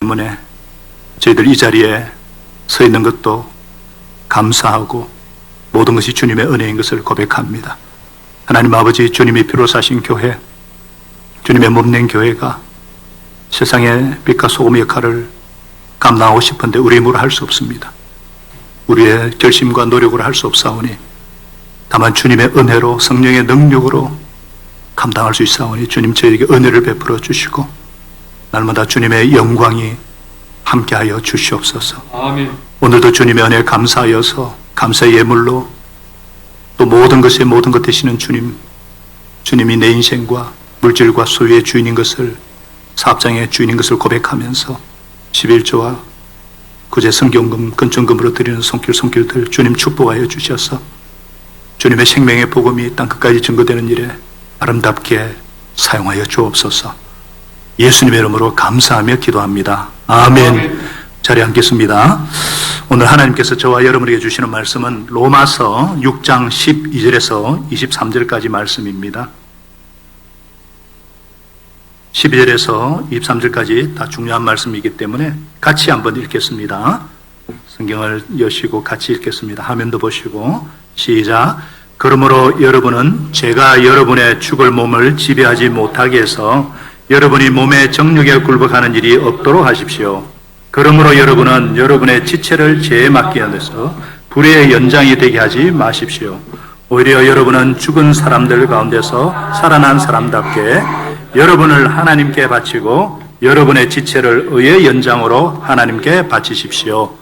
때문에 저희들 이 자리에 서 있는 것도 감사하고 모든 것이 주님의 은혜인 것을 고백합니다. 하나님 아버지, 주님이 피로 사신 교회, 주님의 몸낸 교회가 세상의 빛과 소금의 역할을 감당하고 싶은데 우리 힘으로 할 수 없습니다. 우리의 결심과 노력으로 할 수 없사오니 다만 주님의 은혜로, 성령의 능력으로 감당할 수 있사오니 주님 저에게 은혜를 베풀어 주시고 날마다 주님의 영광이 함께하여 주시옵소서. 아멘. 오늘도 주님의 은혜에 감사하여서 감사의 예물로 또 모든 것의 모든 것 되시는 주님, 주님이 내 인생과 물질과 소유의 주인인 것을, 사업장의 주인인 것을 고백하면서 11조와 구제 성경금, 건축금으로 드리는 손길들 주님 축복하여 주셔서 주님의 생명의 복음이 땅 끝까지 증거되는 일에 아름답게 사용하여 주옵소서. 예수님의 이름으로 감사하며 기도합니다. 아멘. 자리에 앉겠습니다. 오늘 하나님께서 저와 여러분에게 주시는 말씀은 로마서 6장 12절에서 23절까지 말씀입니다. 12절에서 23절까지 다 중요한 말씀이기 때문에 같이 한번 읽겠습니다. 성경을 여시고 같이 읽겠습니다. 화면도 보시고 시작. 그러므로 여러분은 제가 여러분의 죽을 몸을 지배하지 못하게 해서 여러분이 몸의 정욕에 굴복하는 일이 없도록 하십시오. 그러므로 여러분은 여러분의 지체를 죄에 맡기게 해서 불의의 연장이 되게 하지 마십시오. 오히려 여러분은 죽은 사람들 가운데서 살아난 사람답게 여러분을 하나님께 바치고 여러분의 지체를 의의 연장으로 하나님께 바치십시오.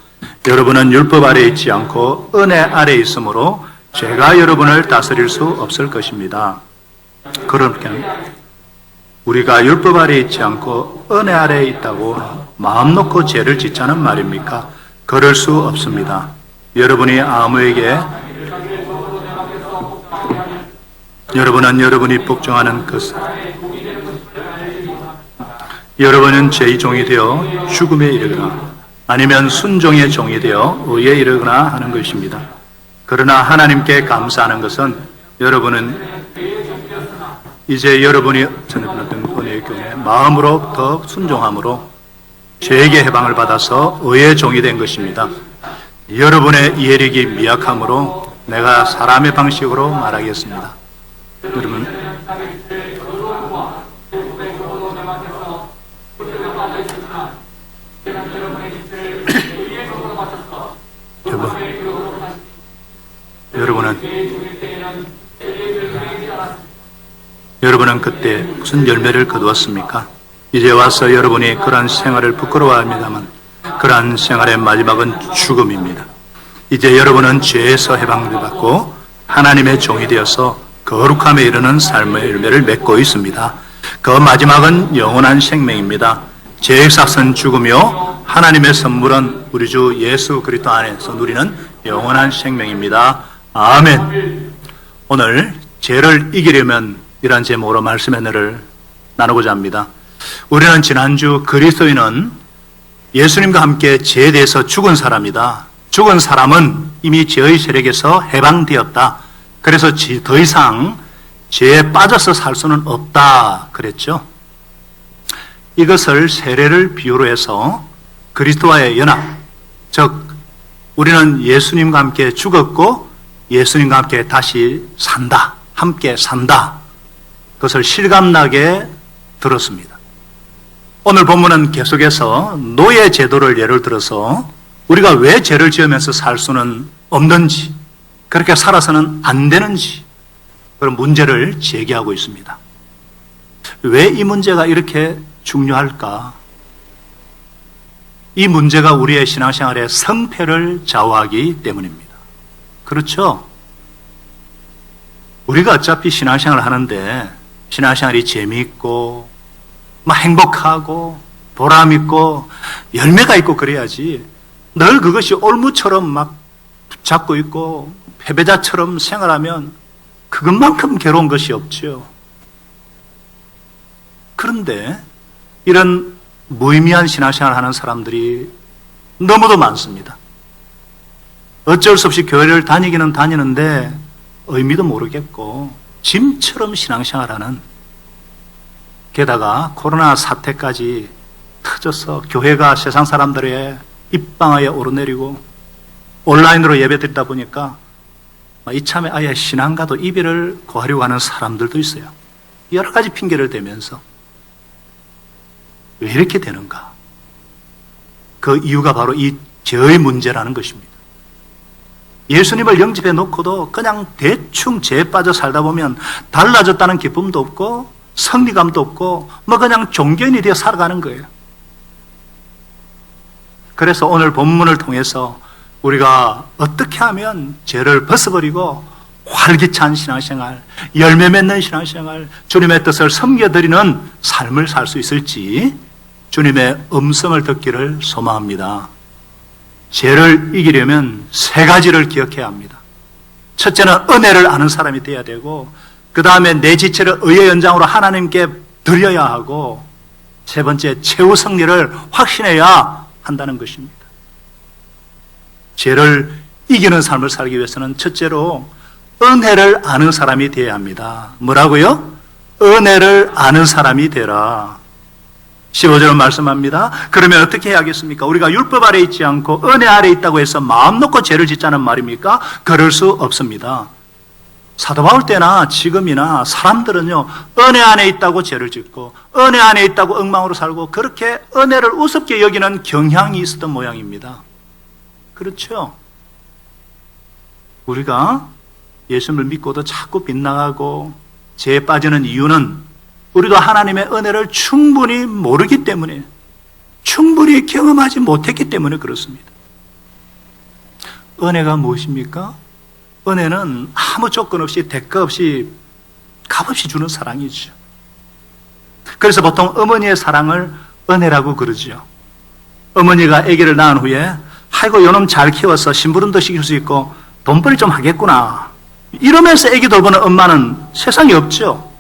여러분은 율법 아래 있지 않고 은혜 아래 있으므로 죄가 여러분을 다스릴 수 없을 것입니다. 그러니까 우리가 율법 아래 있지 않고 은혜 아래 있다고 마음 놓고 죄를 짓자는 말입니까? 그럴 수 없습니다. 여러분이 아무에게 여러분은 여러분이 복종하는 것을 여러분은 죄의 종이 되어 죽음에 이르거나 아니면 순종의 종이 되어 의에 이르거나 하는 것입니다. 그러나 하나님께 감사하는 것은 여러분은 이제 여러분이 전에 보냈던 은혜의 경우에 마음으로부터 순종함으로 죄에게 해방을 받아서 의의 종이 된 것입니다. 여러분의 이해력이 미약함으로 내가 사람의 방식으로 말하겠습니다. 여러분, 여러분은 그때 무슨 열매를 거두었습니까? 이제 와서 여러분이 그러한 생활을 부끄러워합니다만 그러한 생활의 마지막은 죽음입니다. 이제 여러분은 죄에서 해방을 받고 하나님의 종이 되어서 거룩함에 이르는 삶의 열매를 맺고 있습니다. 그 마지막은 영원한 생명입니다. 죄의 삭은 죽으며 하나님의 선물은 우리 주 예수 그리스도 안에서 누리는 영원한 생명입니다. 아멘. 오늘 죄를 이기려면 이러한 제목으로 말씀의 은혜를 나누고자 합니다. 우리는 지난주 그리스도인은 예수님과 함께 죄에 대해서 죽은 사람이다. 죽은 사람은 이미 죄의 세력에서 해방되었다. 그래서 더 이상 죄에 빠져서 살 수는 없다 그랬죠. 이것을 세례를 비유로 해서 그리스도와의 연합, 즉 우리는 예수님과 함께 죽었고 예수님과 함께 다시 산다. 함께 산다. 그것을 실감나게 들었습니다. 오늘 본문은 계속해서 노예 제도를 예를 들어서 우리가 왜 죄를 지으면서 살 수는 없는지, 그렇게 살아서는 안 되는지 그런 문제를 제기하고 있습니다. 왜 이 문제가 이렇게 중요할까? 이 문제가 우리의 신앙생활의 성패를 좌우하기 때문입니다. 그렇죠? 우리가 어차피 신앙생활을 하는데 신앙생활이 재미있고 막 행복하고 보람있고 열매가 있고 그래야지 늘 그것이 올무처럼 막 붙잡고 있고 패배자처럼 생활하면 그것만큼 괴로운 것이 없죠. 그런데 이런 무의미한 신앙생활을 하는 사람들이 너무도 많습니다. 어쩔 수 없이 교회를 다니기는 다니는데 의미도 모르겠고 짐처럼 신앙생활하는, 게다가 코로나 사태까지 터져서 교회가 세상 사람들의 입방아에 오르내리고 온라인으로 예배드리다 보니까 이참에 아예 신앙과도 이별을 고하려고 하는 사람들도 있어요. 여러 가지 핑계를 대면서. 왜 이렇게 되는가? 그 이유가 바로 이 죄의 문제라는 것입니다. 예수님을 영접해 놓고도 그냥 대충 죄에 빠져 살다 보면 달라졌다는 기쁨도 없고 성리감도 없고 그냥 종교인이 되어 살아가는 거예요. 그래서 오늘 본문을 통해서 우리가 어떻게 하면 죄를 벗어버리고 활기찬 신앙생활, 열매 맺는 신앙생활, 주님의 뜻을 섬겨드리는 삶을 살 수 있을지 주님의 음성을 듣기를 소망합니다. 죄를 이기려면 세 가지를 기억해야 합니다. 첫째는 은혜를 아는 사람이 되어야 되고, 그 다음에 내 지체를 의의 연장으로 하나님께 드려야 하고, 세 번째 최후 승리를 확신해야 한다는 것입니다. 죄를 이기는 삶을 살기 위해서는 첫째로 은혜를 아는 사람이 되어야 합니다. 뭐라고요? 은혜를 아는 사람이 되라. 15절은 말씀합니다. 그러면 어떻게 해야겠습니까? 우리가 율법 아래 있지 않고 은혜 아래 있다고 해서 마음 놓고 죄를 짓자는 말입니까? 그럴 수 없습니다. 사도 바울 때나 지금이나 사람들은요, 은혜 안에 있다고 죄를 짓고 은혜 안에 있다고 엉망으로 살고 그렇게 은혜를 우습게 여기는 경향이 있었던 모양입니다. 그렇죠? 우리가 예수님을 믿고도 자꾸 빗나가고 죄에 빠지는 이유는 우리도 하나님의 은혜를 충분히 모르기 때문에, 충분히 경험하지 못했기 때문에 그렇습니다. 은혜가 무엇입니까? 은혜는 아무 조건 없이 대가 없이 값없이 주는 사랑이죠. 그래서 보통 어머니의 사랑을 은혜라고 그러죠. 어머니가 아기를 낳은 후에 아이고 요놈 잘 키워서 심부름도 시킬 수 있고 돈벌이 좀 하겠구나 이러면서 아기 돌보는 엄마는 세상에 없죠.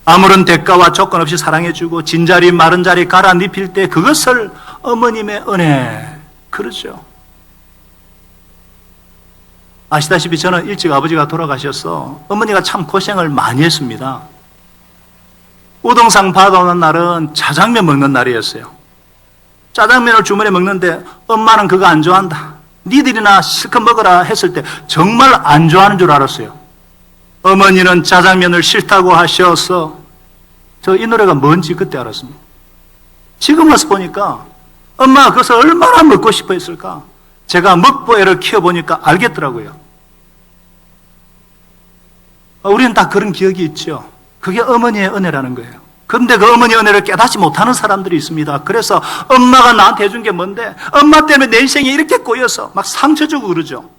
아무런 대가와 조건 없이 사랑해주고 진자리 마른 자리 갈아 입힐 때 그것을 어머님의 은혜 그러죠. 아시다시피 저는 일찍 아버지가 돌아가셔서 어머니가 참 고생을 많이 했습니다. 우동상 받아오는 날은 짜장면 먹는 날이었어요. 짜장면을 주문해 먹는데 엄마는 그거 안 좋아한다. 니들이나 실컷 먹어라 했을 때 정말 안 좋아하는 줄 알았어요. 어머니는 짜장면을 싫다고 하셔서 저 이 노래가 뭔지 그때 알았습니다. 지금 와서 보니까 엄마가 그것을 얼마나 먹고 싶어 했을까? 제가 먹보애를 키워보니까 알겠더라고요. 우리는 다 그런 기억이 있죠. 그게 어머니의 은혜라는 거예요. 그런데 그 어머니의 은혜를 깨닫지 못하는 사람들이 있습니다. 그래서 엄마가 나한테 해준 게 뭔데? 엄마 때문에 내 인생이 이렇게 꼬여서 막 상처 주고 그러죠.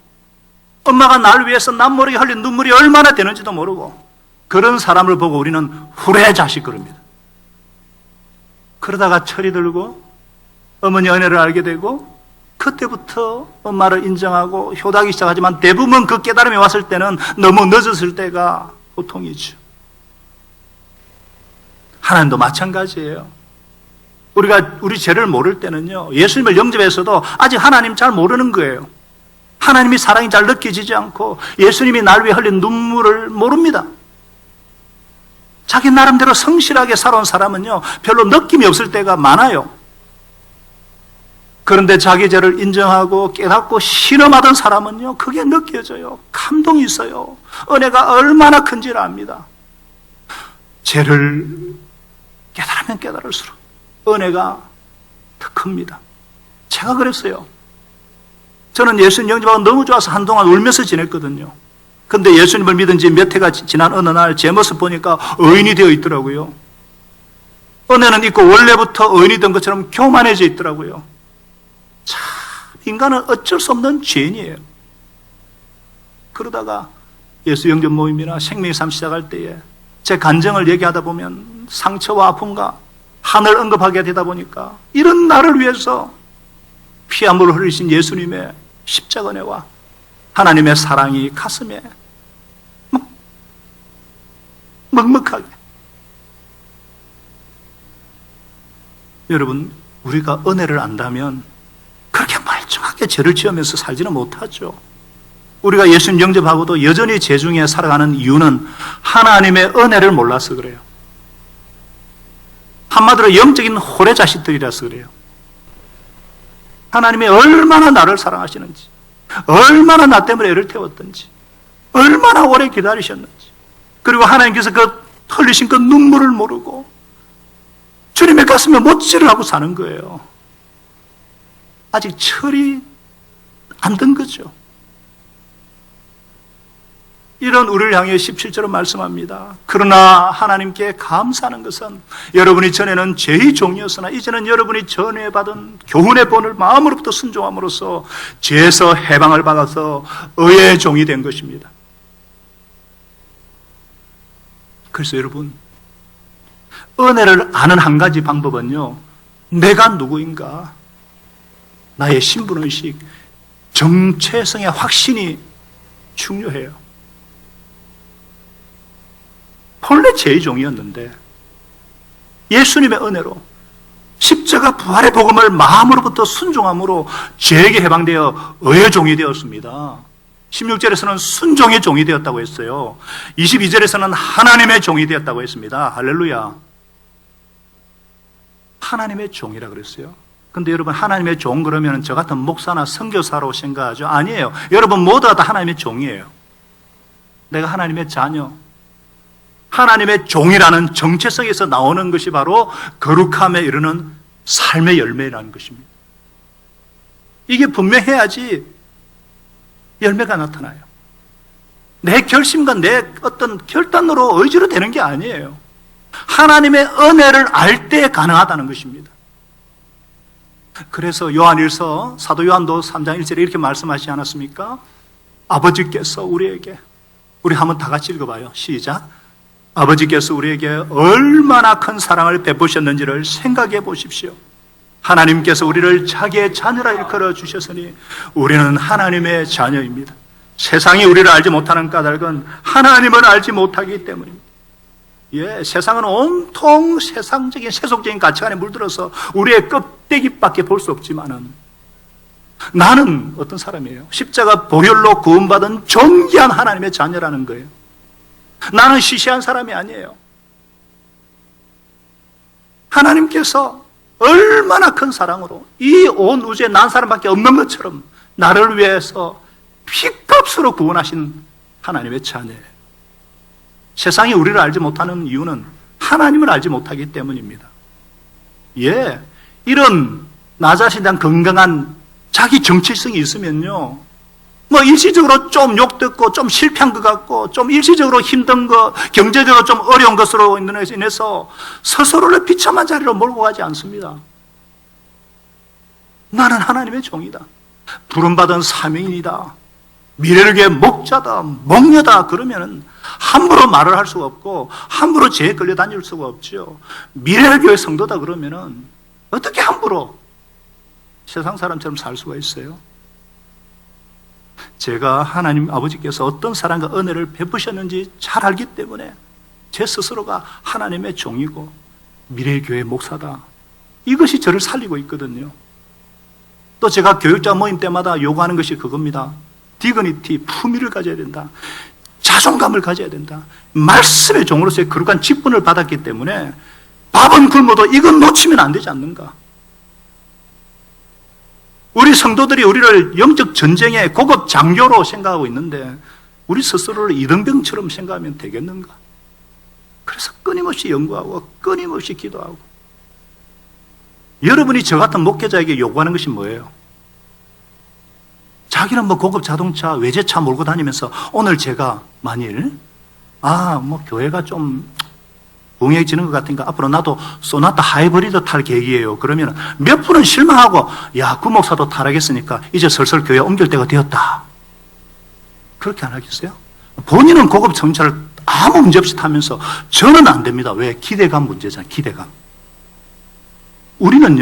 엄마가 나를 위해서 남 모르게 흘린 눈물이 얼마나 되는지도 모르고 그런 사람을 보고 우리는 후레 자식 그럽니다. 그러다가 철이 들고 어머니 은혜를 알게 되고 그때부터 엄마를 인정하고 효도하기 시작하지만 대부분 그 깨달음이 왔을 때는 너무 늦었을 때가 보통이죠. 하나님도 마찬가지예요. 우리가 우리 죄를 모를 때는요, 예수님을 영접해서도 아직 하나님 잘 모르는 거예요. 하나님이 사랑이 잘 느껴지지 않고 예수님이 날 위해 흘린 눈물을 모릅니다. 자기 나름대로 성실하게 살아온 사람은요, 별로 느낌이 없을 때가 많아요. 그런데 자기 죄를 인정하고 깨닫고 신음하던 사람은요, 그게 느껴져요. 감동이 있어요. 은혜가 얼마나 큰지를 압니다. 죄를 깨달으면 깨달을수록 은혜가 더 큽니다. 제가 그랬어요. 저는 예수님 영접하고 너무 좋아서 한동안 울면서 지냈거든요. 근데 예수님을 믿은 지 몇 해가 지난 어느 날 제 모습 보니까 의인이 되어 있더라고요. 은혜는 있고 원래부터 의인이 된 것처럼 교만해져 있더라고요. 참, 인간은 어쩔 수 없는 죄인이에요. 그러다가 예수 영접 모임이나 생명의 삶 시작할 때에 제 간증을 얘기하다 보면 상처와 아픔과 하늘 언급하게 되다 보니까 이런 나를 위해서 피 한 물 흘리신 예수님의 십자가 은혜와 하나님의 사랑이 가슴에 먹먹하게. 여러분, 우리가 은혜를 안다면 그렇게 멀쩡하게 죄를 지으면서 살지는 못하죠. 우리가 예수님 영접하고도 여전히 죄 중에 살아가는 이유는 하나님의 은혜를 몰라서 그래요. 한마디로 영적인 호래 자식들이라서 그래요. 하나님이 얼마나 나를 사랑하시는지, 얼마나 나 때문에 애를 태웠던지, 얼마나 오래 기다리셨는지, 그리고 하나님께서 그 흘리신 그 눈물을 모르고 주님의 가슴에 못질을 하고 사는 거예요. 아직 철이 안 든 거죠. 이런 우리를 향해 17절은 말씀합니다. 그러나 하나님께 감사하는 것은 여러분이 전에는 죄의 종이었으나 이제는 여러분이 전에 받은 교훈의 본을 마음으로부터 순종함으로써 죄에서 해방을 받아서 의의 종이 된 것입니다. 그래서 여러분, 은혜를 아는 한 가지 방법은요, 내가 누구인가, 나의 신분의식, 정체성의 확신이 중요해요. 본래 죄의 종이었는데 예수님의 은혜로 십자가 부활의 복음을 마음으로부터 순종함으로 죄에게 해방되어 의의 종이 되었습니다. 16절에서는 순종의 종이 되었다고 했어요. 22절에서는 하나님의 종이 되었다고 했습니다. 할렐루야. 하나님의 종이라 그랬어요. 근데 여러분, 하나님의 종 그러면 저 같은 목사나 선교사로 생각하죠? 아니에요. 여러분 모두가 다 하나님의 종이에요. 내가 하나님의 자녀, 하나님의 종이라는 정체성에서 나오는 것이 바로 거룩함에 이르는 삶의 열매라는 것입니다. 이게 분명해야지 열매가 나타나요. 내 결심과 내 어떤 결단으로 의지로 되는 게 아니에요. 하나님의 은혜를 알 때 가능하다는 것입니다. 그래서 요한일서 사도 요한도 3장 1절에 이렇게 말씀하시지 않았습니까? 아버지께서 우리에게, 우리 한번 다 같이 읽어봐요. 시작. 아버지께서 우리에게 얼마나 큰 사랑을 베푸셨는지를 생각해 보십시오. 하나님께서 우리를 자기의 자녀라 일컬어 주셨으니 우리는 하나님의 자녀입니다. 세상이 우리를 알지 못하는 까닭은 하나님을 알지 못하기 때문입니다. 예, 세상은 온통 세상적인 세속적인 가치관에 물들어서 우리의 껍데기밖에 볼 수 없지만은 나는 어떤 사람이에요? 십자가 보혈로 구원받은 존귀한 하나님의 자녀라는 거예요. 나는 시시한 사람이 아니에요. 하나님께서 얼마나 큰 사랑으로 이 온 우주에 난 사람밖에 없는 것처럼 나를 위해서 피값으로 구원하신 하나님의 자녀예요. 세상이 우리를 알지 못하는 이유는 하나님을 알지 못하기 때문입니다. 예, 이런 나 자신에 대한 건강한 자기 정체성이 있으면요, 뭐 일시적으로 좀 욕듣고 좀 실패한 것 같고 좀 일시적으로 힘든 것, 경제적으로 좀 어려운 것으로 인해서 스스로를 비참한 자리로 몰고 가지 않습니다. 나는 하나님의 종이다, 부름받은 사명인이다, 미래를 위해 목자다, 목녀다, 그러면 함부로 말을 할 수가 없고 함부로 죄에 끌려다닐 수가 없죠. 미래를 위해 성도다 그러면 어떻게 함부로 세상 사람처럼 살 수가 있어요? 제가 하나님 아버지께서 어떤 사랑과 은혜를 베푸셨는지 잘 알기 때문에 제 스스로가 하나님의 종이고 미래의 교회 목사다, 이것이 저를 살리고 있거든요. 또 제가 교육자 모임 때마다 요구하는 것이 그겁니다. 디그니티, 품위를 가져야 된다, 자존감을 가져야 된다. 말씀의 종으로서의 거룩한 직분을 받았기 때문에 밥은 굶어도 이건 놓치면 안 되지 않는가. 우리 성도들이 우리를 영적 전쟁의 고급 장교로 생각하고 있는데 우리 스스로를 이등병처럼 생각하면 되겠는가? 그래서 끊임없이 연구하고 끊임없이 기도하고. 여러분이 저 같은 목회자에게 요구하는 것이 뭐예요? 자기는 뭐 고급 자동차, 외제차 몰고 다니면서 오늘 제가 만일 뭐 교회가 좀 웅해지는 것 같으니까 앞으로 나도 소나타 하이브리드 탈 계획이에요. 그러면 몇 분은 실망하고, 야, 그 목사도 타라겠으니까 이제 슬슬 교회 옮길 때가 되었다, 그렇게 안 하겠어요? 본인은 고급 자동차를 아무 문제 없이 타면서 저는 안 됩니다. 왜? 기대감 문제잖아요. 기대감. 우리는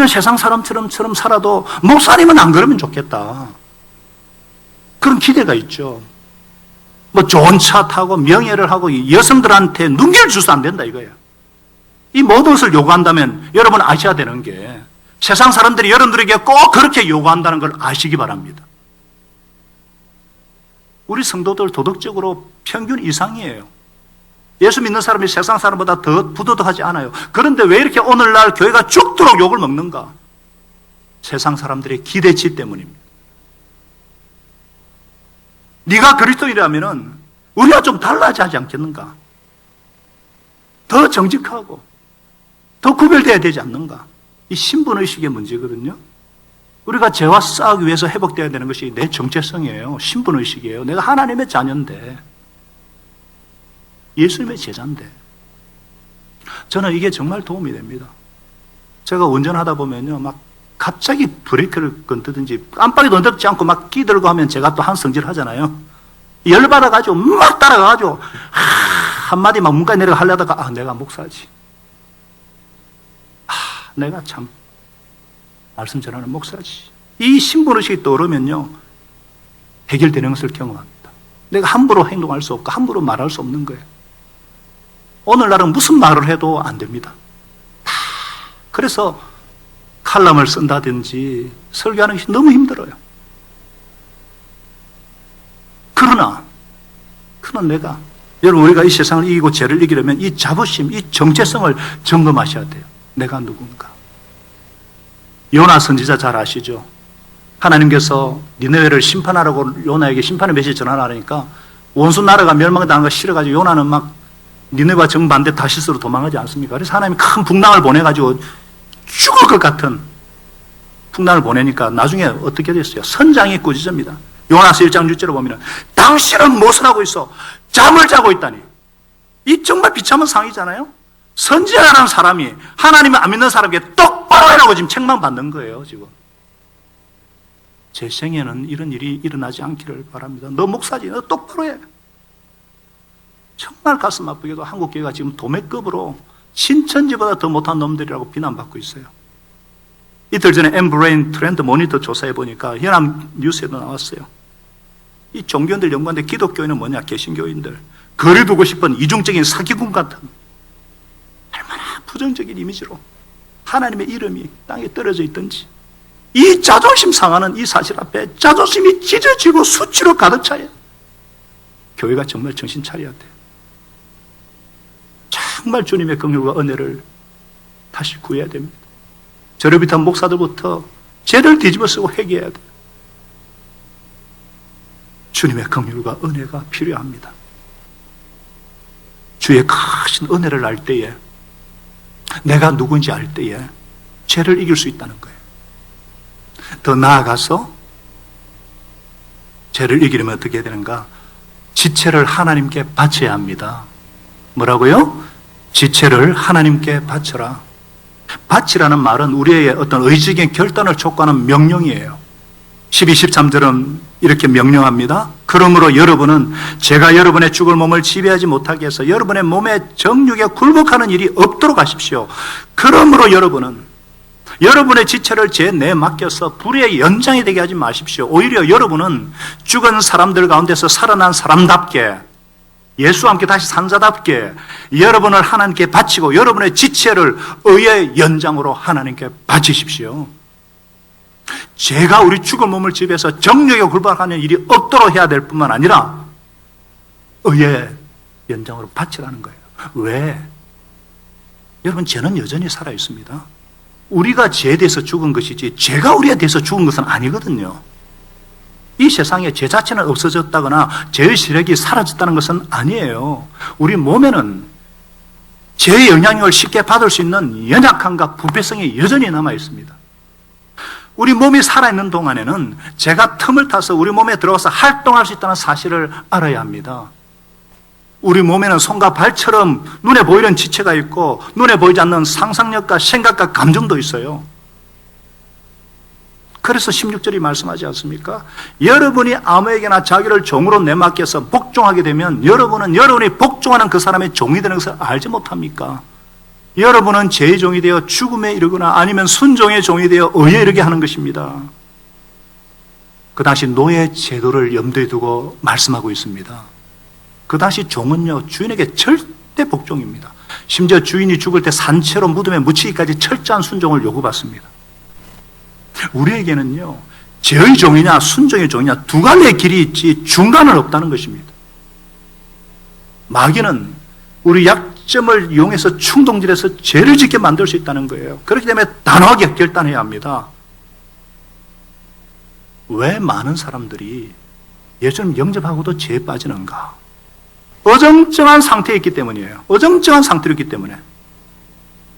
세상 사람처럼 살아도 목사님은 안 그러면 좋겠다, 그런 기대가 있죠. 뭐 좋은 차 타고 명예를 하고 여성들한테 눈길 주서 안 된다 이거예요. 이 모든 것을 요구한다면 여러분 아셔야 되는 게, 세상 사람들이 여러분들에게 꼭 그렇게 요구한다는 걸 아시기 바랍니다. 우리 성도들 도덕적으로 평균 이상이에요. 예수 믿는 사람이 세상 사람보다 더 부도덕하지 않아요. 그런데 왜 이렇게 오늘날 교회가 죽도록 욕을 먹는가? 세상 사람들의 기대치 때문입니다. 네가 그리스도인이라면 우리가 좀 달라지지 하지 않겠는가? 더 정직하고 더 구별돼야 되지 않는가? 이 신분의식의 문제거든요. 우리가 죄와 싸우기 위해서 회복되어야 되는 것이 내 정체성이에요. 신분의식이에요. 내가 하나님의 자녀인데, 예수님의 제자인데. 저는 이게 정말 도움이 됩니다. 제가 운전하다 보면요, 막 갑자기 브레이크를 건드든지 깜빡이도 흔들지 않고 막 끼들고 하면 제가 또 한 성질 하잖아요. 열받아가지고 막 따라가가지고 한마디 막 문까지 내려가 하려다가 내가 목사지. 내가 참 말씀 전하는 목사지. 이 신분의식이 떠오르면요, 해결되는 것을 경험합니다. 내가 함부로 행동할 수 없고 함부로 말할 수 없는 거예요. 오늘날은 무슨 말을 해도 안 됩니다. 그래서 칼럼을 쓴다든지 설교하는 것이 너무 힘들어요. 그러나 내가, 여러분, 우리가 이 세상을 이기고 죄를 이기려면 이 자부심, 이 정체성을 점검하셔야 돼요. 내가 누군가. 요나 선지자 잘 아시죠? 하나님께서 니느웨를 심판하라고 요나에게 심판의 메시지 전하라니까 원수 나라가 멸망당한 거 싫어가지고 요나는 막 니느웨와 정반대 다시스로 도망가지 않습니까? 그래서 하나님이 큰 풍랑을 보내가지고 죽을 것 같은 풍랑을 보내니까 나중에 어떻게 됐어요? 선장이 꾸짖습니다. 요나서 1장 6절에 보면 당신은 무엇을 하고 있어? 잠을 자고 있다니. 이 정말 비참한 상황이잖아요. 선지자라는 사람이 하나님을 안 믿는 사람에게 똑바로 해라고 지금 책망받는 거예요. 지금 제 생에는 이런 일이 일어나지 않기를 바랍니다. 너 목사지, 너 똑바로 해. 정말 가슴 아프게도 한국교회가 지금 도매급으로 신천지보다 더 못한 놈들이라고 비난받고 있어요. 이틀 전에 엠브레인 트렌드 모니터 조사해 보니까 연합 뉴스에도 나왔어요. 이 종교인들 연구하는데 기독교인은 뭐냐? 개신교인들. 거리두고 싶은 이중적인 사기꾼 같은, 얼마나 부정적인 이미지로 하나님의 이름이 땅에 떨어져 있든지, 이 자존심 상하는 이 사실 앞에 자존심이 찢어지고 수치로 가득 차요. 교회가 정말 정신 차려야 돼요. 정말 주님의 긍휼과 은혜를 다시 구해야 됩니다. 저를 비롯한 목사들부터 죄를 뒤집어 쓰고 회개해야 돼요. 주님의 긍휼과 은혜가 필요합니다. 주의 크신 은혜를 알 때에, 내가 누군지 알 때에 죄를 이길 수 있다는 거예요. 더 나아가서 죄를 이기려면 어떻게 해야 되는가? 지체를 하나님께 바쳐야 합니다. 뭐라고요? 지체를 하나님께 바쳐라. 바치라는 말은 우리의 어떤 의지적인 결단을 촉구하는 명령이에요. 12, 13절은 이렇게 명령합니다. 그러므로 여러분은 제가 여러분의 죽을 몸을 지배하지 못하게 해서 여러분의 몸의 정욕에 굴복하는 일이 없도록 하십시오. 그러므로 여러분은 여러분의 지체를 제 내에 맡겨서 불의 연장이 되게 하지 마십시오. 오히려 여러분은 죽은 사람들 가운데서 살아난 사람답게, 예수와 함께 다시 산 자답게 여러분을 하나님께 바치고 여러분의 지체를 의의 연장으로 하나님께 바치십시오. 제가 우리 죽을 몸을 지배해서 정욕에 굴복하는 일이 없도록 해야 될 뿐만 아니라 의의 연장으로 바치라는 거예요. 왜? 여러분, 죄는 여전히 살아있습니다. 우리가 죄에 대해서 죽은 것이지 죄가 우리에 대해서 죽은 것은 아니거든요. 이 세상에 죄 자체는 없어졌다거나 죄의 시력이 사라졌다는 것은 아니에요. 우리 몸에는 죄의 영향력을 쉽게 받을 수 있는 연약함과 부패성이 여전히 남아 있습니다. 우리 몸이 살아있는 동안에는 죄가 틈을 타서 우리 몸에 들어와서 활동할 수 있다는 사실을 알아야 합니다. 우리 몸에는 손과 발처럼 눈에 보이는 지체가 있고 눈에 보이지 않는 상상력과 생각과 감정도 있어요. 그래서 16절이 말씀하지 않습니까? 여러분이 아무에게나 자기를 종으로 내맡겨서 복종하게 되면 여러분은 여러분이 복종하는 그 사람의 종이 되는 것을 알지 못합니까? 여러분은 죄의 종이 되어 죽음에 이르거나 아니면 순종의 종이 되어 의에 이르게 하는 것입니다. 그 당시 노예 제도를 염두에 두고 말씀하고 있습니다. 그 당시 종은요, 주인에게 절대 복종입니다. 심지어 주인이 죽을 때 산채로 무덤에 묻히기까지 철저한 순종을 요구받습니다. 우리에게는요, 죄의 종이냐 순종의 종이냐 두 갈래의 길이 있지 중간은 없다는 것입니다. 마귀는 우리 약점을 이용해서 충동질해서 죄를 짓게 만들 수 있다는 거예요. 그렇기 때문에 단호하게 결단해야 합니다. 왜 많은 사람들이 예수님 영접하고도 죄에 빠지는가? 어정쩡한 상태에 있기 때문이에요. 어정쩡한 상태로 있기 때문에.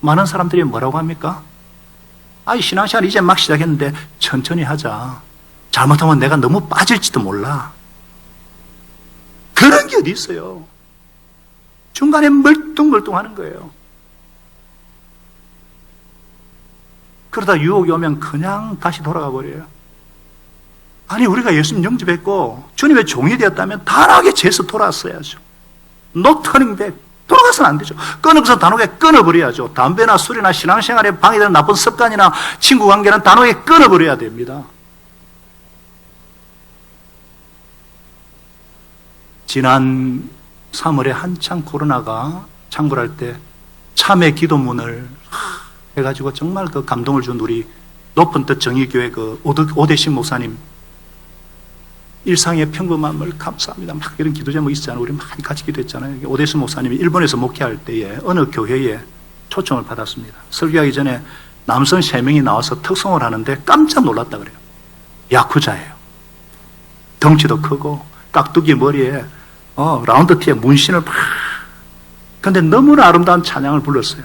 많은 사람들이 뭐라고 합니까? 신앙생활 이제 막 시작했는데 천천히 하자. 잘못하면 내가 너무 빠질지도 몰라. 그런 게 어디 있어요? 중간에 멀뚱멀뚱하는 거예요. 그러다 유혹이 오면 그냥 다시 돌아가 버려요. 우리가 예수님 영접했고 주님의 종이 되었다면 단호하게 죄에서 돌아왔어야죠. No turning back. 돌아가서는 안 되죠. 끊어서 단호하게 끊어버려야죠. 담배나 술이나 신앙생활에 방해되는 나쁜 습관이나 친구 관계는 단호하게 끊어버려야 됩니다. 지난 3월에 한창 코로나가 창궐할 때 참회 기도문을 해가지고 정말 그 감동을 준 우리 높은 뜻 정의교회 그 오대신 목사님, 일상의 평범함을 감사합니다. 막 이런 기도 제목 있잖아요. 우리 많이 같이 기도했잖아요. 오대신 목사님이 일본에서 목회할 때에 어느 교회에 초청을 받았습니다. 설교하기 전에 남성 3명이 나와서 특송을 하는데 깜짝 놀랐다 그래요. 야쿠자예요. 덩치도 크고 깍두기 머리에 라운드 티에 문신을 막. 근데 너무나 아름다운 찬양을 불렀어요.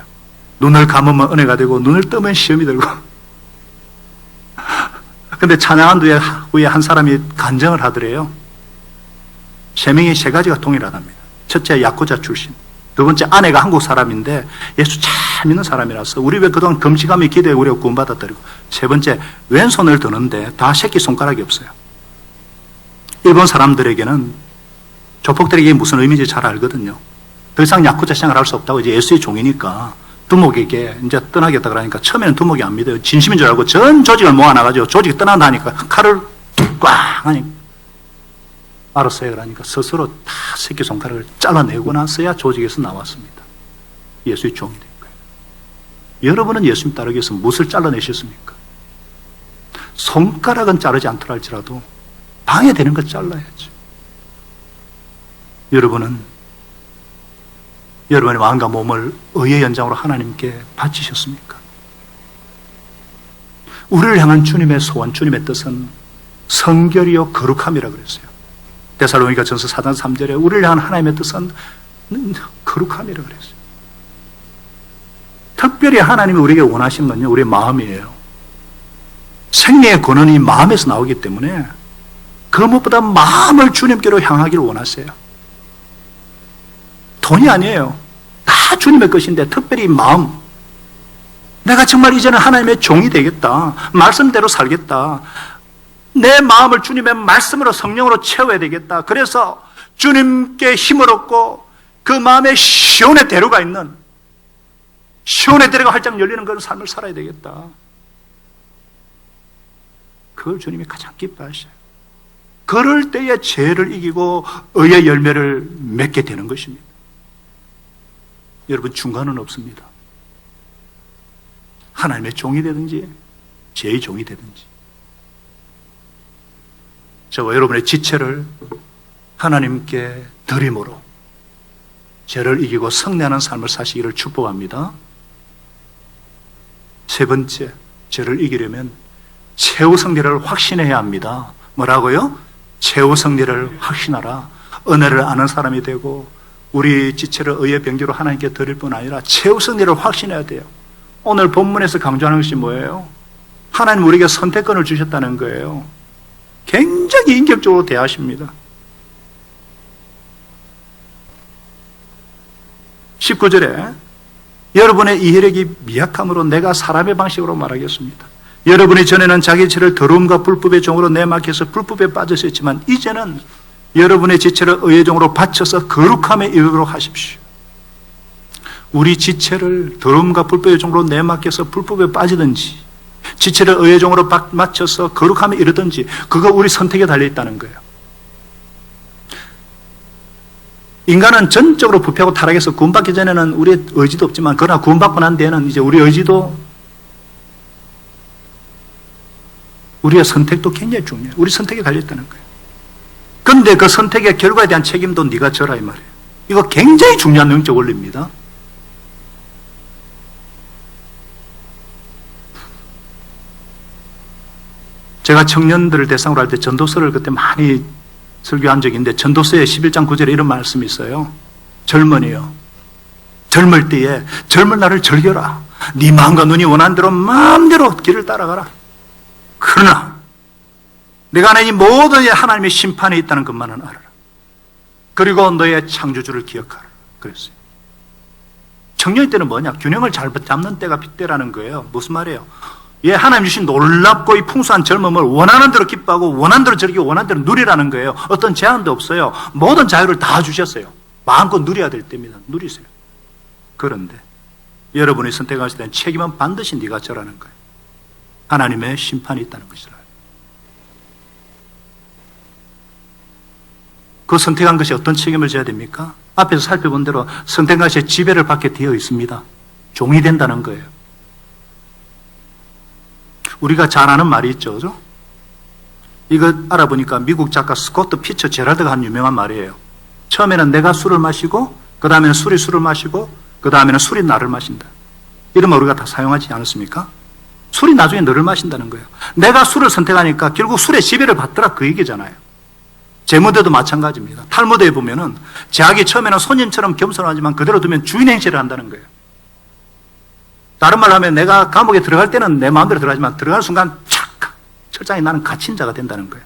눈을 감으면 은혜가 되고 눈을 뜨면 시험이 들고. 근데 찬양한 후에 한 사람이 간증을 하더래요. 3명이 3가지가 동일하답니다. 첫째 야쿠자 출신, 두 번째 아내가 한국 사람인데 예수 잘 믿는 사람이라서 우리 왜 그동안 금식하며 기도해 우리가 구원받았더라고. 세 번째 왼손을 드는데 다 새끼손가락이 없어요. 일본 사람들에게는 조폭들에게 무슨 의미인지 잘 알거든요. 더 이상 야쿠자 생활을 할 수 없다고 이제 예수의 종이니까 두목에게 이제 떠나겠다 그러니까 처음에는 두목이 안 믿어요. 진심인 줄 알고 전 조직을 모아놔가지고 조직이 떠난다니까 칼을 꽝 하니 알았어요. 그러니까 스스로 다 새끼손가락을 잘라내고 나서야 조직에서 나왔습니다. 예수의 종이 된 거예요. 여러분은 예수님 따르기 위해서 무엇을 잘라내셨습니까? 손가락은 자르지 않더라 할지라도 방해되는 것 잘라야죠. 여러분의 마음과 몸을 의의 연장으로 하나님께 바치셨습니까? 우리를 향한 주님의 소원, 주님의 뜻은 성결이요 거룩함이라 그랬어요. 데살로니가 전서 4장 3절에 우리를 향한 하나님의 뜻은 거룩함이라 그랬어요. 특별히 하나님이 우리에게 원하신 건요, 우리의 마음이에요. 생명의 근원이 마음에서 나오기 때문에 그 무엇보다 마음을 주님께로 향하기를 원하세요. 돈이 아니에요. 다 주님의 것인데 특별히 마음. 내가 정말 이제는 하나님의 종이 되겠다. 말씀대로 살겠다. 내 마음을 주님의 말씀으로 성령으로 채워야 되겠다. 그래서 주님께 힘을 얻고 그 마음에 시온의 대로가 있는, 시온의 대로가 활짝 열리는 그런 삶을 살아야 되겠다. 그걸 주님이 가장 기뻐하셔요. 그럴 때에 죄를 이기고 의의 열매를 맺게 되는 것입니다. 여러분, 중간은 없습니다. 하나님의 종이 되든지 죄의 종이 되든지 저와 여러분의 지체를 하나님께 드림으로 죄를 이기고 성례하는 삶을 사시기를 축복합니다. 세 번째, 죄를 이기려면 최후 승리를 확신해야 합니다. 뭐라고요? 최후 승리를 확신하라. 은혜를 아는 사람이 되고 우리 지체를 의의 병기로 하나님께 드릴 뿐 아니라 최후 승리를 확신해야 돼요. 오늘 본문에서 강조하는 것이 뭐예요? 하나님 우리에게 선택권을 주셨다는 거예요. 굉장히 인격적으로 대하십니다. 19절에 여러분의 이해력이 미약함으로 내가 사람의 방식으로 말하겠습니다. 여러분이 전에는 자기 지체를 더러움과 불법의 종으로 내맡겨서 불법에 빠졌었지만 이제는 여러분의 지체를 의의 종으로 바쳐서 거룩함에 이르도록 하십시오. 우리 지체를 더러움과 불법의 종으로 내맡겨서 불법에 빠지든지 지체를 의의 종으로 맞춰서 거룩함에 이르든지 그거 우리 선택에 달려있다는 거예요. 인간은 전적으로 부패하고 타락해서 구원받기 전에는 우리의 의지도 없지만 그러나 구원받고 난 뒤에는 이제 우리 의지도 우리의 선택도 굉장히 중요해요. 우리 선택에 달려있다는 거예요. 그런데 그 선택의 결과에 대한 책임도 네가 져라 이 말이에요. 이거 굉장히 중요한 영적 원리입니다. 제가 청년들을 대상으로 할 때 전도서를 그때 많이 설교한 적이 있는데 전도서의 11장 9절에 이런 말씀이 있어요. 젊은이여, 젊을 때에 젊은 날을 즐겨라. 네 마음과 눈이 원하는 대로 마음대로 길을 따라가라. 그러나 내가 하는 이 모든 하나님의 심판이 있다는 것만은 알아라. 그리고 너의 창조주를 기억하라. 그랬어요. 청년일 때는 뭐냐? 균형을 잘 잡는 때가 빗대라는 거예요. 무슨 말이에요? 하나님 주신 놀랍고 이 풍성한 젊음을 원하는 대로 기뻐하고 원하는 대로 즐기고 원하는 대로 누리라는 거예요. 어떤 제한도 없어요. 모든 자유를 다 주셨어요. 마음껏 누려야 될 때입니다. 누리세요. 그런데 여러분이 선택하실 때는 책임은 반드시 네가 져라는 거예요. 하나님의 심판이 있다는 것이라. 그 선택한 것이 어떤 책임을 져야 됩니까? 앞에서 살펴본 대로 선택한 것이 지배를 받게 되어 있습니다. 종이 된다는 거예요. 우리가 잘 아는 말이 있죠, 그죠? 이거 알아보니까 미국 작가 스코트 피처 제랄드가 한 유명한 말이에요. 처음에는 내가 술을 마시고, 그 다음에는 술이 술을 마시고, 그 다음에는 술이 나를 마신다. 이런 말 우리가 다 사용하지 않았습니까? 술이 나중에 너를 마신다는 거예요. 내가 술을 선택하니까 결국 술의 지배를 받더라, 그 얘기잖아요. 제무대도 마찬가지입니다. 탈무드에 보면은 제약이 처음에는 손님처럼 겸손하지만 그대로 두면 주인 행세를 한다는 거예요. 다른 말로 하면 내가 감옥에 들어갈 때는 내 마음대로 들어가지만 들어가는 순간 착! 철장에 나는 갇힌 자가 된다는 거예요.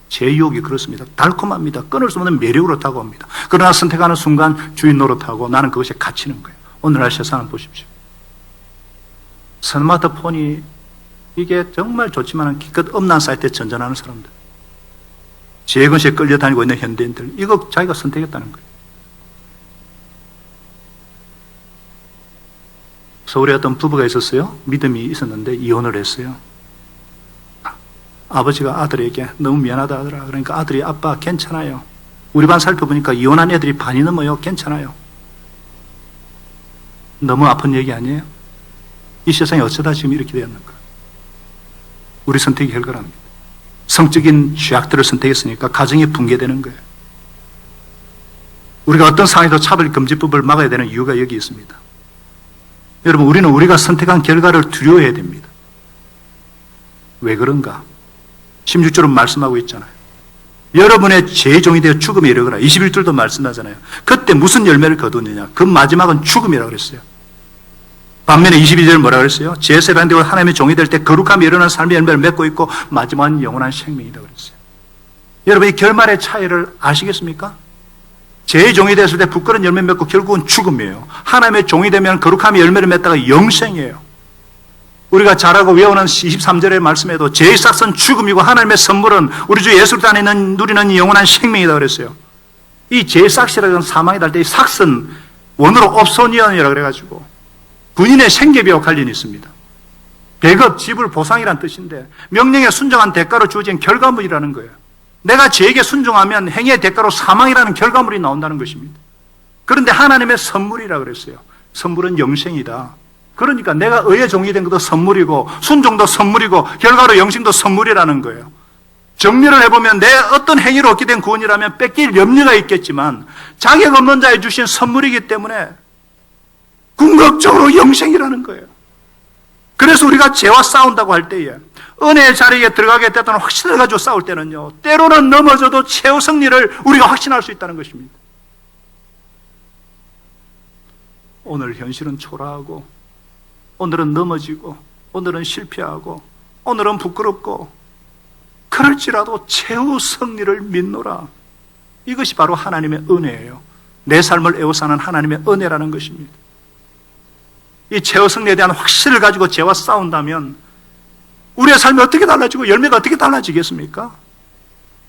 제 유혹이 그렇습니다. 달콤합니다. 끊을 수 없는 매력으로 다가옵니다. 그러나 선택하는 순간 주인 노릇하고 나는 그것에 갇히는 거예요. 오늘날 세상을 보십시오. 스마트폰이 이게 정말 좋지만 기껏 음란 사이트에 전전하는 사람들, 재건시에 끌려다니고 있는 현대인들, 이거 자기가 선택했다는 거예요. 서울에 어떤 부부가 있었어요. 믿음이 있었는데 이혼을 했어요. 아버지가 아들에게 너무 미안하다 하더라. 그러니까 아들이 아빠 괜찮아요. 우리 반 살펴보니까 이혼한 애들이 반이 넘어요. 괜찮아요. 너무 아픈 얘기 아니에요? 이 세상이 어쩌다 지금 이렇게 되었는가? 우리 선택의 결과랍니다. 성적인 죄악들을 선택했으니까 가정이 붕괴되는 거예요. 우리가 어떤 상황에도 차별금지법을 막아야 되는 이유가 여기 있습니다. 여러분, 우리는 우리가 선택한 결과를 두려워해야 됩니다. 왜 그런가? 16절은 말씀하고 있잖아요. 여러분의 죄의 종이 되어 죽음에 이르거나 21절도 말씀하잖아요. 그때 무슨 열매를 거두느냐? 그 마지막은 죽음이라고 그랬어요. 반면에 22절 뭐라 그랬어요? 죄의 반대로 하나님의 종이 될 때 거룩함이 일어나는 삶의 열매를 맺고 있고 마지막은 영원한 생명이라고 그랬어요. 여러분, 이 결말의 차이를 아시겠습니까? 죄의 종이 됐을 때 부끄러운 열매 맺고 결국은 죽음이에요. 하나님의 종이 되면 거룩함의 열매를 맺다가 영생이에요. 우리가 잘 알고 외우는 23절의 말씀에도 죄의 싹은 죽음이고 하나님의 선물은 우리 주 예수를 따르는 누리는 영원한 생명이다 그랬어요. 이 죄의 싹이라는 사망이다 할 때 이 싹은 원어로 옵소니언이라고 그래가지고 군인의 생계비와 관련이 있습니다. 배급, 지불, 보상이란 뜻인데 명령에 순종한 대가로 주어진 결과물이라는 거예요. 내가 죄에게 순종하면 행위의 대가로 사망이라는 결과물이 나온다는 것입니다. 그런데 하나님의 선물이라고 그랬어요. 선물은 영생이다. 그러니까 내가 의의 종이 된 것도 선물이고 순종도 선물이고 결과로 영생도 선물이라는 거예요. 정리를 해보면 내 어떤 행위로 얻게 된 구원이라면 뺏길 염려가 있겠지만 자격 없는 자에 주신 선물이기 때문에 궁극적으로 영생이라는 거예요. 그래서 우리가 죄와 싸운다고 할 때에 은혜의 자리에 들어가게 됐다는 확신을 가지고 싸울 때는요, 때로는 넘어져도 최후 승리를 우리가 확신할 수 있다는 것입니다. 오늘 현실은 초라하고 오늘은 넘어지고 오늘은 실패하고 오늘은 부끄럽고 그럴지라도 최후 승리를 믿노라. 이것이 바로 하나님의 은혜예요. 내 삶을 애워사는 하나님의 은혜라는 것입니다. 이 최후 승리에 대한 확신을 가지고 죄와 싸운다면 우리의 삶이 어떻게 달라지고 열매가 어떻게 달라지겠습니까?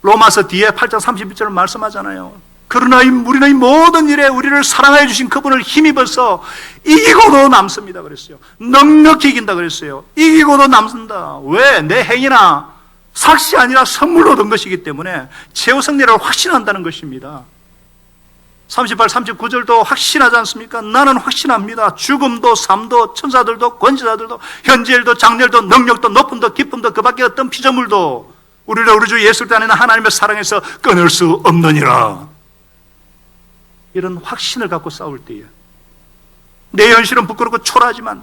로마서 뒤에 8장 31절을 말씀하잖아요. 그러나 우리는 이 모든 일에 우리를 사랑하여 주신 그분을 힘입어서 이기고도 남습니다 그랬어요. 넉넉히 이긴다 그랬어요. 이기고도 남습니다. 왜? 내 행위나 삭시 아니라 선물로 얻은 것이기 때문에 최후 승리를 확신한다는 것입니다. 38, 39절도 확신하지 않습니까? 나는 확신합니다. 죽음도 삶도 천사들도 권세자들도 현재일도 장렬도 능력도 높음도 기쁨도 그 밖에 어떤 피조물도 우리를 우리 주 예수를 따르는 하나님의 사랑에서 끊을 수 없느니라. 이런 확신을 갖고 싸울 때에, 내 현실은 부끄럽고 초라하지만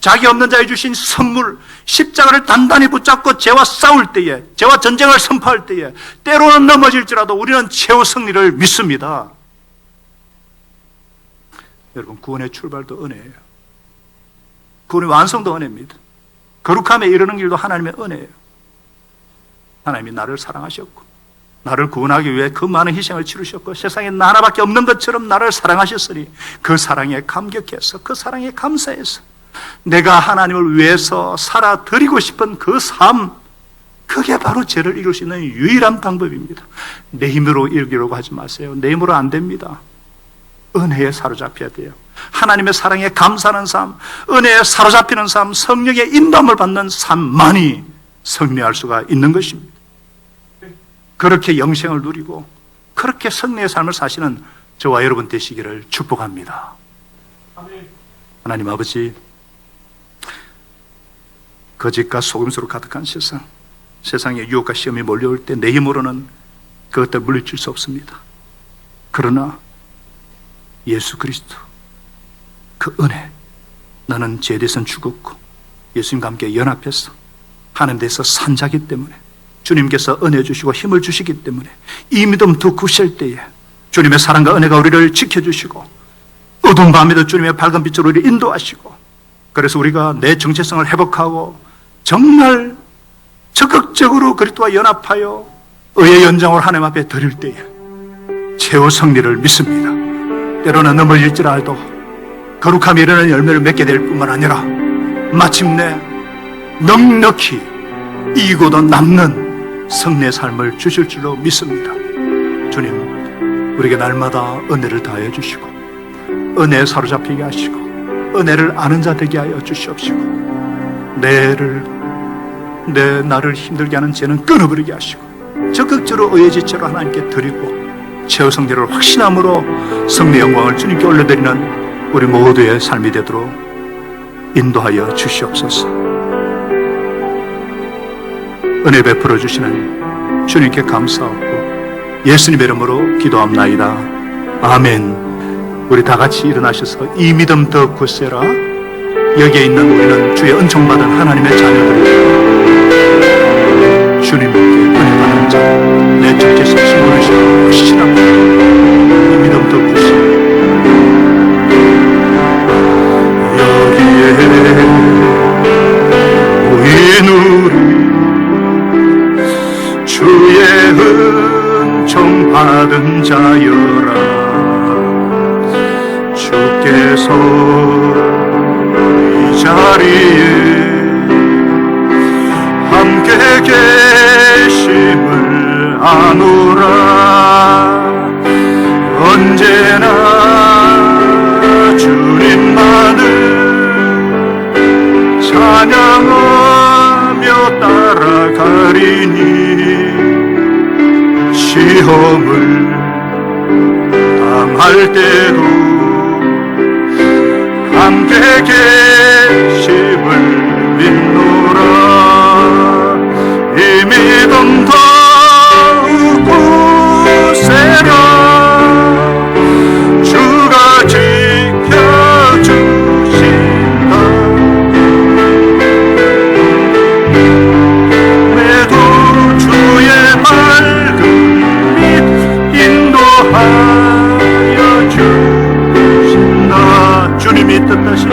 자기 없는 자에 주신 선물 십자가를 단단히 붙잡고 죄와 싸울 때에, 죄와 전쟁을 선포할 때에 때로는 넘어질지라도 우리는 최후 승리를 믿습니다. 여러분, 구원의 출발도 은혜예요. 구원의 완성도 은혜입니다. 거룩함에 이르는 길도 하나님의 은혜예요. 하나님이 나를 사랑하셨고 나를 구원하기 위해 그 많은 희생을 치르셨고 세상에 나 하나밖에 없는 것처럼 나를 사랑하셨으니 그 사랑에 감격해서, 그 사랑에 감사해서 내가 하나님을 위해서 살아 드리고 싶은 그 삶, 그게 바로 죄를 이룰 수 있는 유일한 방법입니다. 내 힘으로 이루려고 하지 마세요. 내 힘으로 안 됩니다. 은혜에 사로잡혀야 돼요. 하나님의 사랑에 감사하는 삶, 은혜에 사로잡히는 삶, 성령의 인도함을 받는 삶만이 승리할 수가 있는 것입니다. 그렇게 영생을 누리고 그렇게 승리의 삶을 사시는 저와 여러분 되시기를 축복합니다. 하나님 아버지, 거짓과 속임수로 가득한 세상, 세상에 유혹과 시험이 몰려올 때 내 힘으로는 그것들 물리칠 수 없습니다. 그러나 예수 그리스도 그 은혜, 나는 죄에 대해서는 죽었고 예수님과 함께 연합해서 하나님 대해서 산 자기 때문에 주님께서 은혜 주시고 힘을 주시기 때문에 이 믿음 더 굳을 때에 주님의 사랑과 은혜가 우리를 지켜주시고 어두운 밤에도 주님의 밝은 빛으로 우리를 인도하시고, 그래서 우리가 내 정체성을 회복하고 정말 적극적으로 그리스도와 연합하여 의의 연장으로 하나님 앞에 드릴 때에 최후 승리를 믿습니다. 때로는 넘어질지라도 거룩함이 이르는 열매를 맺게 될 뿐만 아니라 마침내 넉넉히 이기고도 남는 승리의 삶을 주실 줄로 믿습니다. 주님, 우리에게 날마다 은혜를 다해 주시고 은혜에 사로잡히게 하시고 은혜를 아는 자 되게 하여 주시옵시고 나를 힘들게 하는 죄는 끊어버리게 하시고 적극적으로 의의 지체로 하나님께 드리고 최후 승리를 확신함으로 승리의 영광을 주님께 올려드리는 우리 모두의 삶이 되도록 인도하여 주시옵소서. 은혜 베풀어 주시는 주님께 감사하고 예수님의 이름으로 기도합나이다. 아멘. 우리 다 같이 일어나셔서 이 믿음 더 굳세라. 여기에 있는 우리는 주의 은총받은 하나님의 자녀들입니다. 주님께 은혜 받은 자, 내 정체성 신고를 확신합니다. 이 믿음 더 굳세라. 여기에 모인 우리 주의 은총 받은 자여라. 주께서 이 자리에 함께 계심을 아노라. 언제나 주님만을 찬양하며 따라가리니 시험을 당할 때도 함께 계심을 믿노라. 이 믿음 더욱 굳세라. 주가 지켜주신다. 매도 주의 밝은 빛 인도하여 주신다. 주님이 뜻하신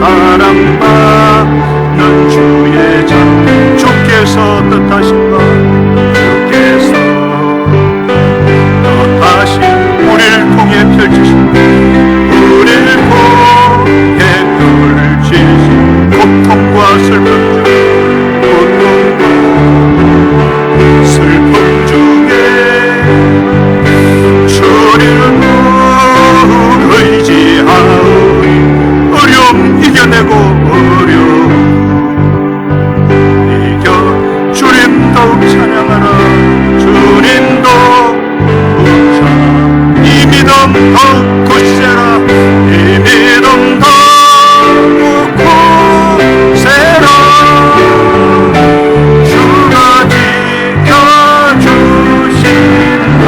사랑받는 주의 자 주께서 뜻하신 것 주께서 뜻하신 우리를 통해 펼치신 우리를 통해 펼치신 고통과 슬픔 중 고통과 슬픔 중에 주님을 의지하오니 어려움 이겨내고 어려움 이겨 주님 더욱 찬양하라 주님 더욱 찬양 이 믿음 더욱 굳세라 이 믿음 더욱 굳세라 주가 지켜주신다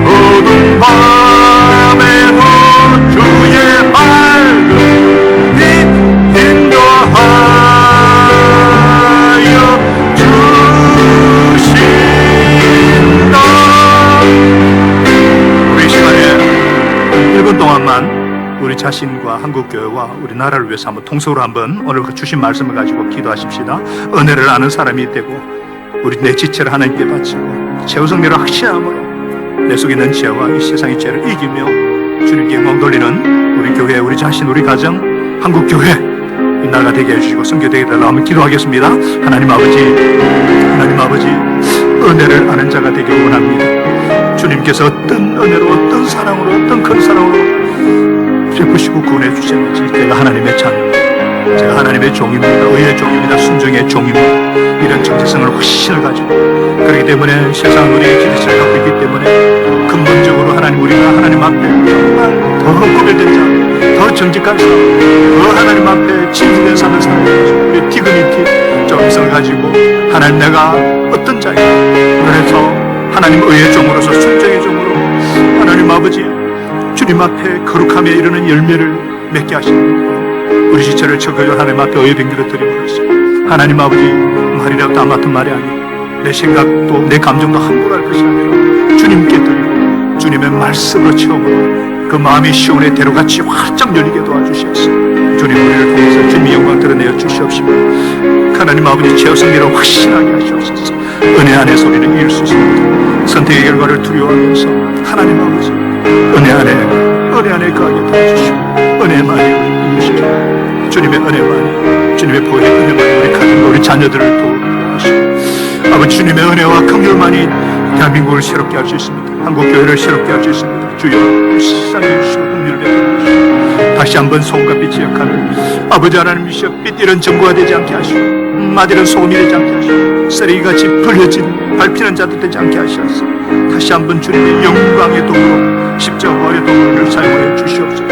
어두운 밤에도 주의 밝은 빛 인도하여 주신다. 우리 시간에 1분 동안만 우리 자신과 한국교회와 우리나라를 위해서 한번 통속으로 한번 오늘 주신 말씀을 가지고 기도하십시다. 은혜를 아는 사람이 되고 우리 내 지체를 하나님께 바치고 최후성리를 확신함으로 내 속에 있는 죄와 이 세상의 죄를 이기며 주님께 영광 돌리는 우리 교회, 우리 자신, 우리 가정, 한국교회 이 나라가 되게 해주시고 선교되게 해달라고 한번 기도하겠습니다. 하나님 아버지 은혜를 아는 자가 되길 원합니다. 주님께서 어떤 은혜로 어떤 사랑으로 어떤 큰 사랑으로 베푸시고 구원해 주셨는지 제가 하나님의 자녀, 제가 하나님의 종입니다. 의의 종입니다. 순종의 종입니다. 이런 정체성을 확신을 가지고 그렇기 때문에 세상은 우리의 지체를 갖고 있기 때문에 근본적으로 우리가 하나님 앞에 정말 더 구별된 자, 더 정직한 사람, 더 하나님 앞에 진실된 삶을 사는 우리 디그니티 정성을 가지고 하나님 내가 어떤 자야 그래서 하나님 의의 종으로서 순종의 종으로 하나님 아버지 주님 앞에 거룩함에 이르는 열매를 맺게 하시는 우리 지체를 적어줘 하나님 앞에 의의 병기를 드림으로써 하나님 아버지 말이라도 다 맡은 말이 아니고 내 생각도 내 감정도 함부로 할 것이 아니라 주님께 드리고 주님의 말씀으로 채우므로 그 마음이 시온의 대로같이 활짝 열리게 도와주시옵소서. 주님 우리를 통해서 주님의 영광 드러내어 주시옵시고 하나님 아버지 최후성리를 확신하게 하시옵소서. 은혜 안에 소리는 이룰 수 있습니다. 선택의 결과를 두려워하면서 하나님 아버지 은혜 안에 거하게 도와주시고 은혜만이 이루시고 주님의 은혜만이 주님의 보혈의 은혜만이 우리 가정과 우리 자녀들을 도와주시고 아버지 주님의 은혜와 긍휼만이 대한민국을 새롭게 할 수 있습니다. 한국교회를 새롭게 할 수 있습니다. 주여 불쌍히 주시고 긍휼을 베풀어 주시고 다시 한번 소금과 빛의 역할을 아버지 하나님이시여 빛 이런 전구가 되지 않게 하시고 마디는 소금이 되지 않게 하시고 쓰레기같이 불려진 밟히는 자들 되지 않게 하시옵소서. 다시 한번 주님의 영광의 도구로 십자가의 도구를 사용하여 주시옵소서.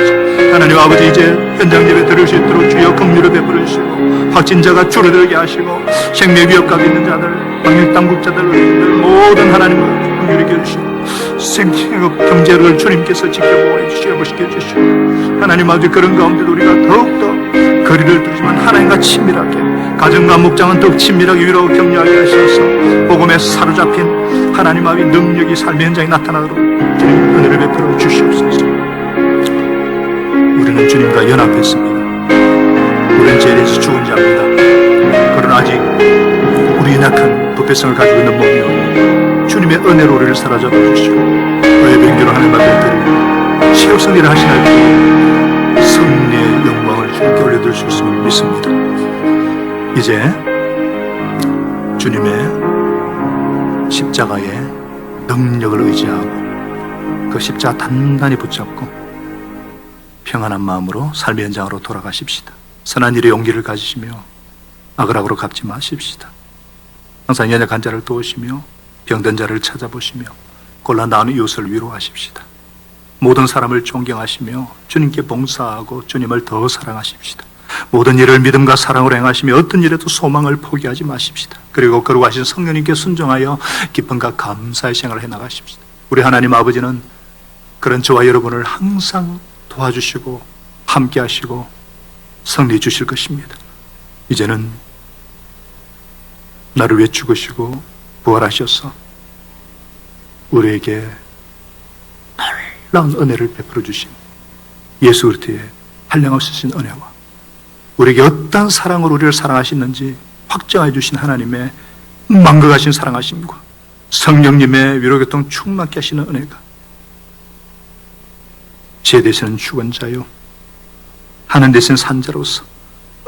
하나님 아버지 이제 현장 예배 드릴 수 있도록 주여 긍휼을 베풀어 주시고 확진자가 줄어들게 하시고 생명 위협까지 있는 자들 방역 당국자들 의료인들 모든 하나님을 긍휼히 여겨주시고 생업 경제를 주님께서 지켜보고 지켜보시게 해주시고 하나님 아버지 그런 가운데도 우리가 더욱더 거리를 두지만 하나님과 친밀하게 가정과 목장은 더욱 친밀하게 위로하고 격려하게 하셔서 복음에 사로잡힌 하나님 아버지 능력이 삶의 현장에 나타나도록 주님 은혜를 베풀어 주시옵소서. 우리는 주님과 연합했습니다. 우리는 죄에서 죽은 자입니다. 그러나 아직 우리 연약한 부패성을 가지고 있는 몸이오니 주님의 은혜로 우리를 사로잡아 주시고 의의 병기로 하나님 앞에 드리고 최후성리를 하시는 그 승리의 영광을 주님께 올려드릴 수 있음을 믿습니다. 이제 주님의 십자가의 능력을 의지하고 그 십자가 단단히 붙잡고 평안한 마음으로 삶의 현장으로 돌아가십시다. 선한 일에 용기를 가지시며 악을 갚지 마십시다. 항상 연약한 자를 도우시며 병든 자를 찾아보시며 곤란 당하는 이웃을 위로하십시다. 모든 사람을 존경하시며 주님께 봉사하고 주님을 더 사랑하십시다. 모든 일을 믿음과 사랑으로 행하시며 어떤 일에도 소망을 포기하지 마십시다. 그리고 거룩하신 성령님께 순종하여 기쁨과 감사의 생활을 해나가십시다. 우리 하나님 아버지는 그런 저와 여러분을 항상 도와주시고 함께 하시고 승리 주실 것입니다. 이제는 나를 위해 죽으시고 부활하셔서 우리에게 놀라운 은혜를 베풀어 주신 예수 그리스도의 한량없으신 은혜와 우리에게 어떤 사랑으로 우리를 사랑하시는지 확정해 주신 하나님의 만극하신 사랑하심과 성령님의 위로교통 충만케 하시는 은혜가 지혜 되시는 죽은 자요 하는 되신 산자로서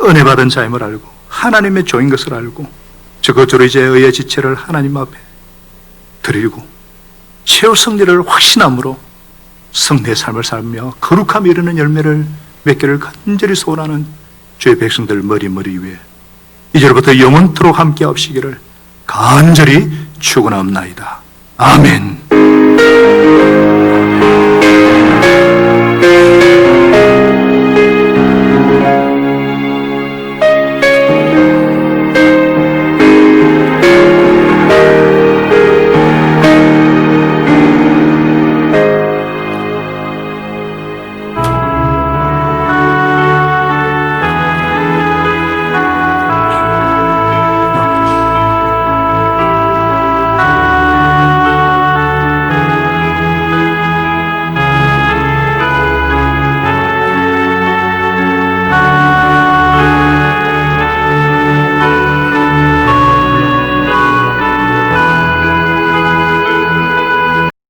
은혜 받은 자임을 알고 하나님의 종인 것을 알고 저 거주로 이제 의의 지체를 하나님 앞에 드리고 최후 승리를 확신함으로 승리의 삶을 살며 거룩함에 이르는 열매를 맺기를 간절히 소원하는 주의 백성들 머리 위에 이제로부터 영원토록 함께 하시기를 간절히 축원하옵나이다. 아멘.